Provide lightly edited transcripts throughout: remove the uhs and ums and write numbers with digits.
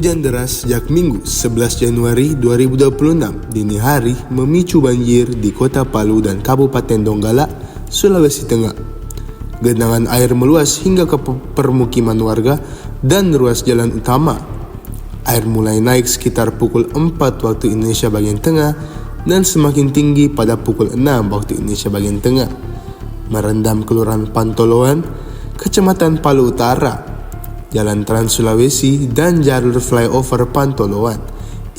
Hujan deras sejak Minggu 11 Januari 2026 dini hari memicu banjir di Kota Palu dan Kabupaten Donggala, Sulawesi Tengah. Genangan air meluas hingga ke permukiman warga dan ruas jalan utama. Air mulai naik sekitar pukul 4 waktu Indonesia bagian tengah dan semakin tinggi pada pukul 6 waktu Indonesia bagian tengah. Merendam Kelurahan Pantoloan, Kecamatan Palu Utara, Jalan Trans Sulawesi dan jalur flyover Pantoloan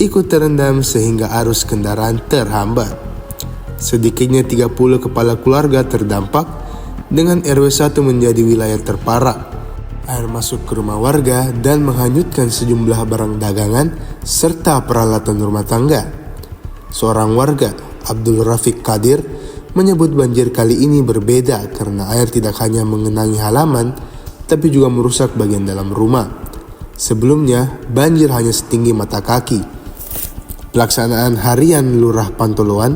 ikut terendam sehingga arus kendaraan terhambat. Sedikitnya 30 kepala keluarga terdampak dengan RW 1 menjadi wilayah terparah. Air masuk ke rumah warga dan menghanyutkan sejumlah barang dagangan serta peralatan rumah tangga. Seorang warga, Abdul Rafiq Kadir, menyebut banjir kali ini berbeda karena air tidak hanya mengenangi halaman, tapi juga merusak bagian dalam rumah. Sebelumnya, banjir hanya setinggi mata kaki. Pelaksanaan harian Lurah Pantoloan,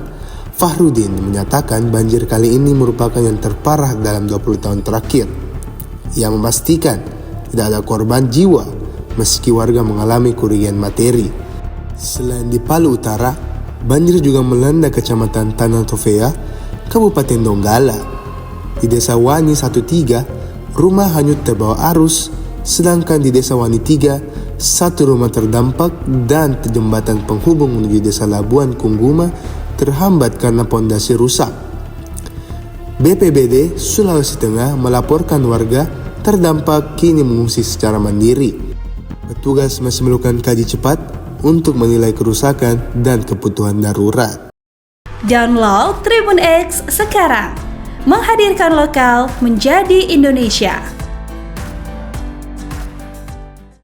Fahrudin menyatakan banjir kali ini merupakan yang terparah dalam 20 tahun terakhir. Ia memastikan tidak ada korban jiwa meski warga mengalami kerugian materi. Selain di Palu Utara, banjir juga melanda Kecamatan Tanah Tofea, Kabupaten Donggala. Di Desa Wani 13, rumah hanyut terbawa arus, sedangkan di Desa Wani 3, satu rumah terdampak dan jembatan penghubung menuju Desa Labuan Kungguma terhambat karena pondasi rusak. BPBD Sulawesi Tengah melaporkan warga terdampak kini mengungsi secara mandiri. Petugas masih melakukan kaji cepat untuk menilai kerusakan dan kebutuhan darurat. Download Tribun X sekarang, menghadirkan lokal menjadi Indonesia.